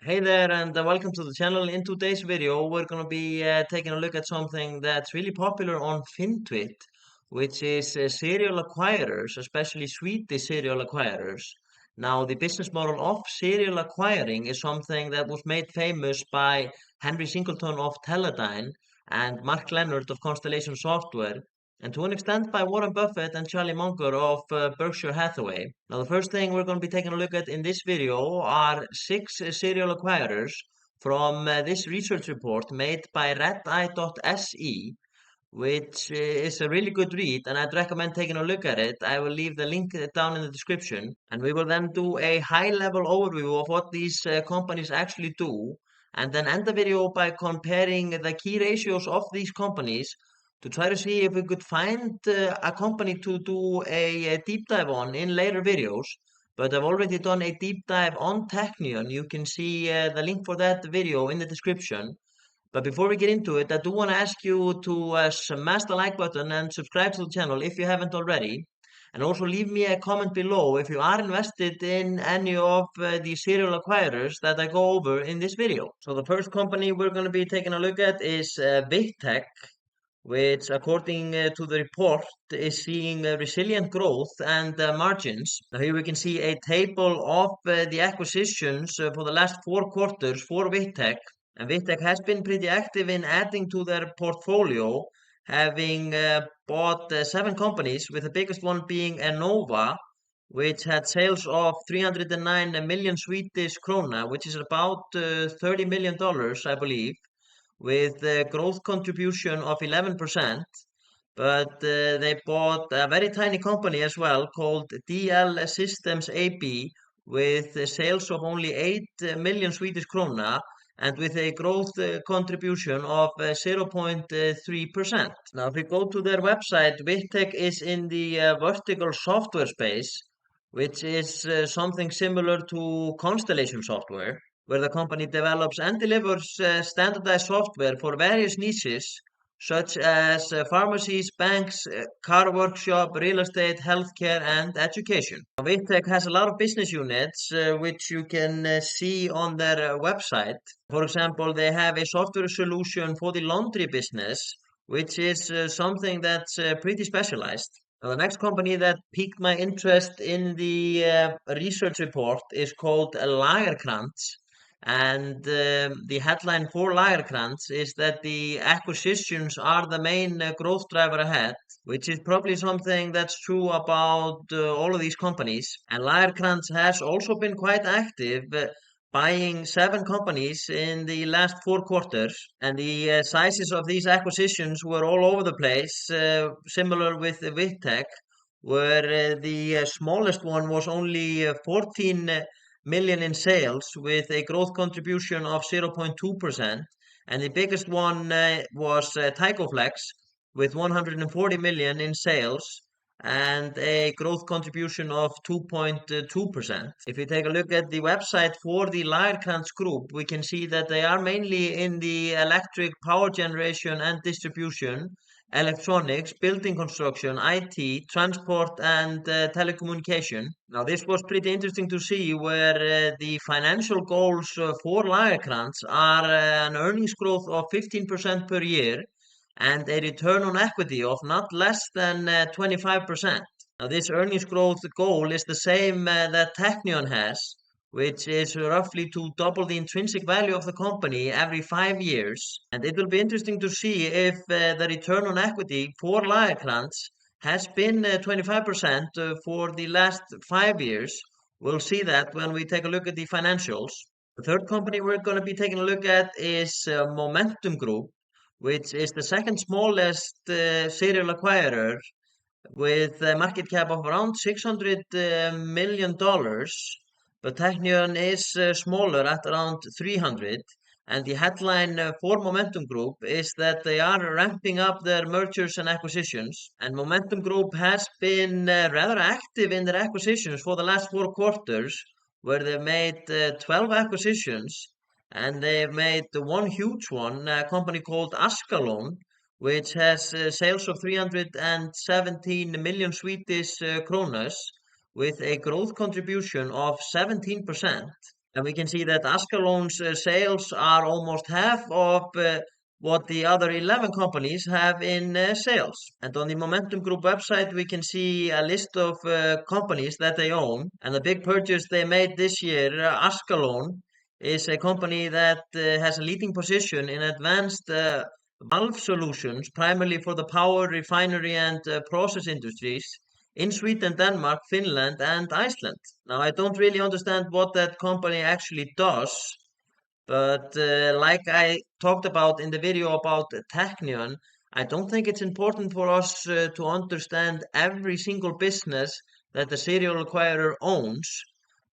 Hey there, and welcome to the channel. In today's video, we're going to be taking a look at something that's really popular on FinTwit, which is serial acquirers, especially Swedish serial acquirers. Now, the business model of serial acquiring is something that was made famous by Henry Singleton of Teledyne and Mark Leonard of Constellation Software, and to an extent by Warren Buffett and Charlie Munger of Berkshire Hathaway. Now, the first thing we're going to be taking a look at in this video are six serial acquirers from this research report made by Redeye.se, which is a really good read, and I'd recommend taking a look at it. I will leave the link down in the description, and we will then do a high-level overview of what these companies actually do, and then end the video by comparing the key ratios of these companies to try to see if we could find a company to do a deep dive on in later videos. But I've already done a deep dive on Teqnion. You can see the link for that video in the description. But before we get into it, I do want to ask you to smash the like button and subscribe to the channel if you haven't already. And also leave me a comment below if you are invested in any of the serial acquirers that I go over in this video. So the first company we're going to be taking a look at is Vitec, which according to the report is seeing resilient growth and margins. Now here we can see a table of the acquisitions for the last 4 quarters for Vitec. And Vitec has been pretty active in adding to their portfolio, having bought 7 companies, with the biggest one being Enova, which had sales of 309 million Swedish krona, which is about $30 million, I believe, with a growth contribution of 11%. But they bought a very tiny company as well called DL Systems AB with sales of only 8 million Swedish krona and with a growth contribution of 0.3%. Now, if we go to their website, Vitec is in the vertical software space, which is something similar to Constellation Software, where the company develops and delivers standardized software for various niches, such as pharmacies, banks, car workshop, real estate, healthcare, and education. Vitec has a lot of business units, which you can see on their website. For example, they have a software solution for the laundry business, which is something that's pretty specialized. Now, the next company that piqued my interest in the research report is called Lagercrantz. And the headline for Lagercrantz is that the acquisitions are the main growth driver ahead, which is probably something that's true about all of these companies. And Lagercrantz has also been quite active, buying 7 companies in the last 4 quarters. And the sizes of these acquisitions were all over the place, similar with Vitec, where the smallest one was only 14 million in sales with a growth contribution of 0.2%, and the biggest one was Tykoflex with 140 million in sales and a growth contribution of 2.2%. If we take a look at the website for the Lagercrantz Group, we can see that they are mainly in the electric power generation and distribution, electronics, building construction, IT, transport, and telecommunication. Now, this was pretty interesting to see where the financial goals for Lagercrantz are an earnings growth of 15% per year and a return on equity of not less than 25%. Now, this earnings growth goal is the same that Teqnion has, which is roughly to double the intrinsic value of the company every 5 years. And it will be interesting to see if the return on equity for Lagercrantz has been 25% for the last 5 years. We'll see that when we take a look at the financials. The third company we're going to be taking a look at is Momentum Group, which is the second smallest serial acquirer with a market cap of around $600 million. But Teqnion is smaller at around 300, and the headline for Momentum Group is that they are ramping up their mergers and acquisitions. And Momentum Group has been rather active in their acquisitions for the last 4 quarters, where they've made 12 acquisitions, and they've made one huge one, a company called Askalon, which has sales of 317 million Swedish kronas with a growth contribution of 17%. And we can see that Ascalon's sales are almost half of what the other 11 companies have in sales. And on the Momentum Group website, we can see a list of companies that they own. And the big purchase they made this year, Ascalon, is a company that has a leading position in advanced valve solutions, primarily for the power, refinery, and process industries in Sweden, Denmark, Finland, and Iceland. Now, I don't really understand what that company actually does, but like I talked about in the video about Teqnion, I don't think it's important for us to understand every single business that the serial acquirer owns.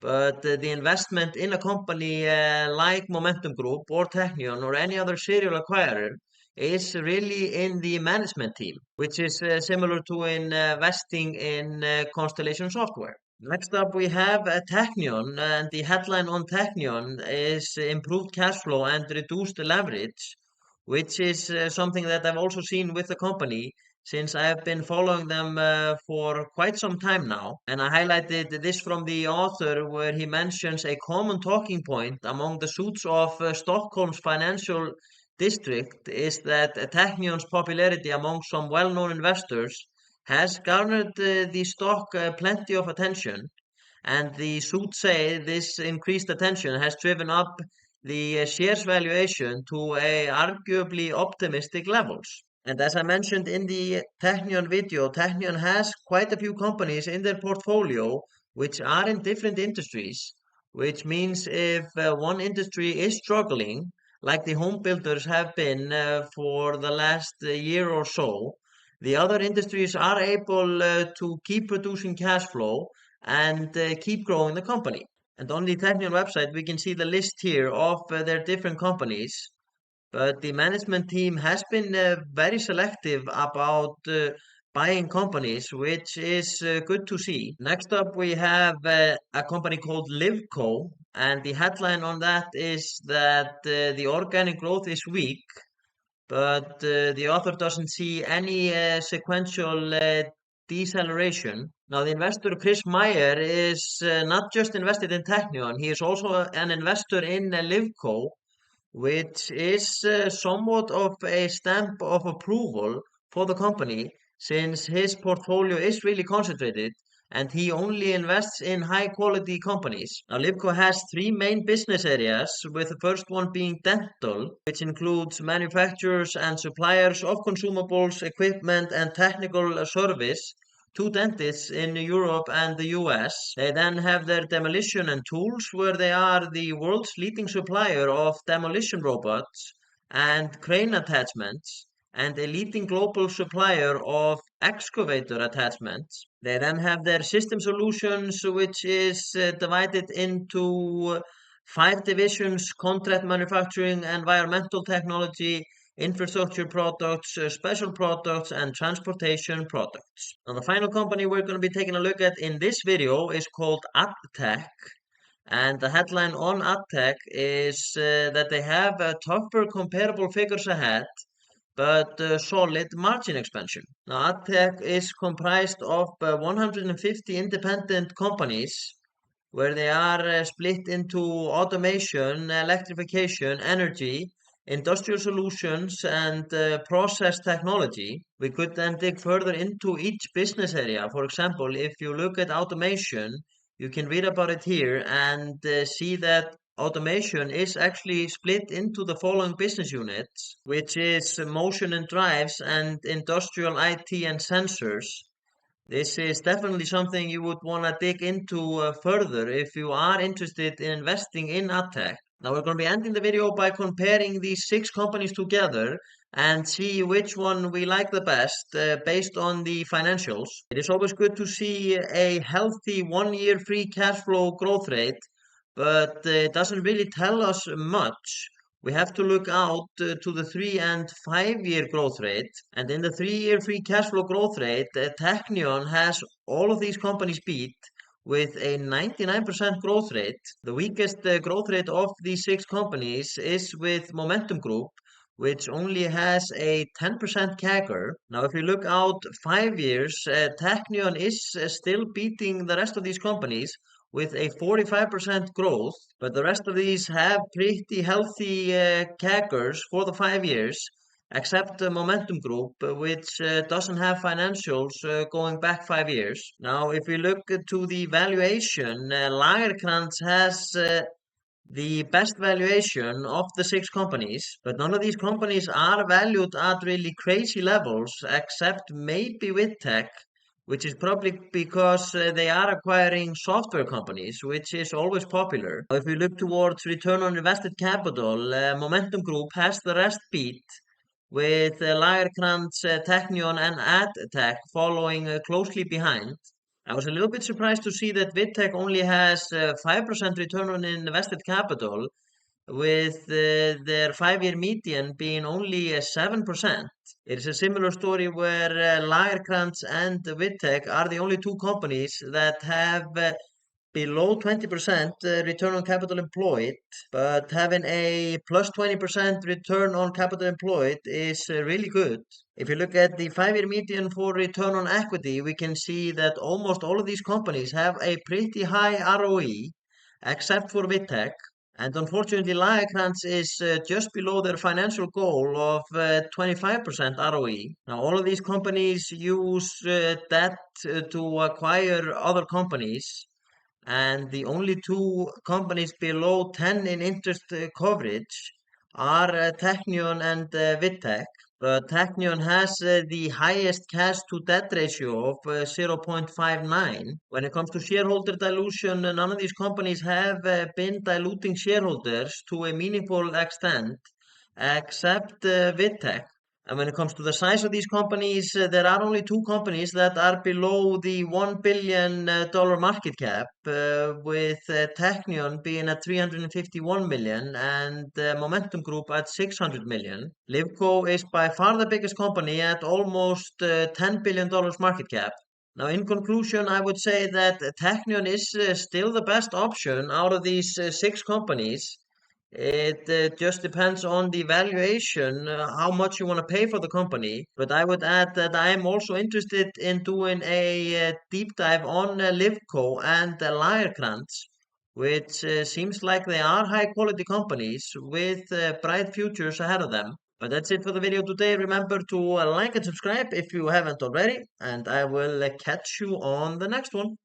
But the investment in a company like Momentum Group or Teqnion or any other serial acquirer is really in the management team, which is similar to investing in Constellation Software. Next up, we have Teqnion, and the headline on Teqnion is improved cash flow and reduced leverage, which is something that I've also seen with the company since I have been following them for quite some time now. And I highlighted this from the author where he mentions a common talking point among the suits of Stockholm's financial district is that Teqnion's popularity among some well-known investors has garnered the stock plenty of attention, and the suits say this increased attention has driven up the shares valuation to a arguably optimistic levels. And as I mentioned in the Teqnion video, Teqnion has quite a few companies in their portfolio which are in different industries, which means if one industry is struggling, like the home builders have been for the last year or so, the other industries are able to keep producing cash flow and keep growing the company. And on the Teqnion website, we can see the list here of their different companies. But the management team has been very selective about buying companies, which is good to see. Next up, we have a company called Lifco, and the headline on that is that the organic growth is weak, but the author doesn't see any sequential deceleration. Now, the investor Chris Meyer is not just invested in Teqnion, he is also an investor in Lifco, which is somewhat of a stamp of approval for the company since his portfolio is really concentrated and he only invests in high quality companies. Now, Lifco has three main business areas, with the first one being dental, which includes manufacturers and suppliers of consumables, equipment, and technical service to dentists in Europe and the US. They then have their demolition and tools, where they are the world's leading supplier of demolition robots and crane attachments, and a leading global supplier of excavator attachments. They then have their system solutions, which is divided into five divisions: contract manufacturing, environmental technology, infrastructure products, special products, and transportation products. Now, the final company we're going to be taking a look at in this video is called Addtech. And the headline on Addtech is that they have tougher comparable figures ahead, but solid margin expansion. Now, Addtech is comprised of 150 independent companies, where they are split into automation, electrification, energy, industrial solutions, and process technology. We could then dig further into each business area. For example, if you look at automation, you can read about it here and see that automation is actually split into the following business units, which is motion and drives and industrial IT and sensors. This is definitely something you would want to dig into further if you are interested in investing in Addtech. Now, we're going to be ending the video by comparing these six companies together and see which one we like the best based on the financials. It is always good to see a healthy 1-year free cash flow growth rate, but it doesn't really tell us much. We have to look out to the 3 and 5 year growth rate. And in the 3-year free cash flow growth rate, Teqnion has all of these companies beat with a 99% growth rate. The weakest growth rate of these six companies is with Momentum Group, which only has a 10% CAGR. Now, if we look out 5 years, Teqnion is still beating the rest of these companies with a 45% growth, but the rest of these have pretty healthy CAGRs for the 5 years, except the Momentum Group, which doesn't have financials going back 5 years. Now, if we look to the valuation, Lagercrantz has the best valuation of the six companies, but none of these companies are valued at really crazy levels, except maybe Vitec, which is probably because they are acquiring software companies, which is always popular. If we look towards return on invested capital, Momentum Group has the rest beat, with Lagercrantz, Teqnion, and Addtech following closely behind. I was a little bit surprised to see that Vitec only has 5% return on invested capital, with their 5-year median being only 7%. It is a similar story where Lagercrantz and Vitec are the only two companies that have below 20% return on capital employed, but having a plus 20% return on capital employed is really good. If you look at the 5-year median for return on equity, we can see that almost all of these companies have a pretty high ROE, except for Vitec. And unfortunately, Lagercrantz is just below their financial goal of 25% ROE. Now, all of these companies use debt to acquire other companies, and the only two companies below 10 in interest coverage are Teqnion and Vitec. But Teqnion has the highest cash to debt ratio of 0.59. When it comes to shareholder dilution, none of these companies have been diluting shareholders to a meaningful extent, except Vitec. And when it comes to the size of these companies, there are only two companies that are below the $1 billion market cap, with Teqnion being at 351 million and Momentum Group at 600 million. Lifco is by far the biggest company at almost $10 billion market cap. Now, in conclusion, I would say that Teqnion is still the best option out of these six companies. It just depends on the valuation, how much you want to pay for the company. But I would add that I am also interested in doing a deep dive on Lifco and Lagercrantz, which seems like they are high quality companies with bright futures ahead of them. But that's it for the video today. Remember to like and subscribe if you haven't already, and I will catch you on the next one.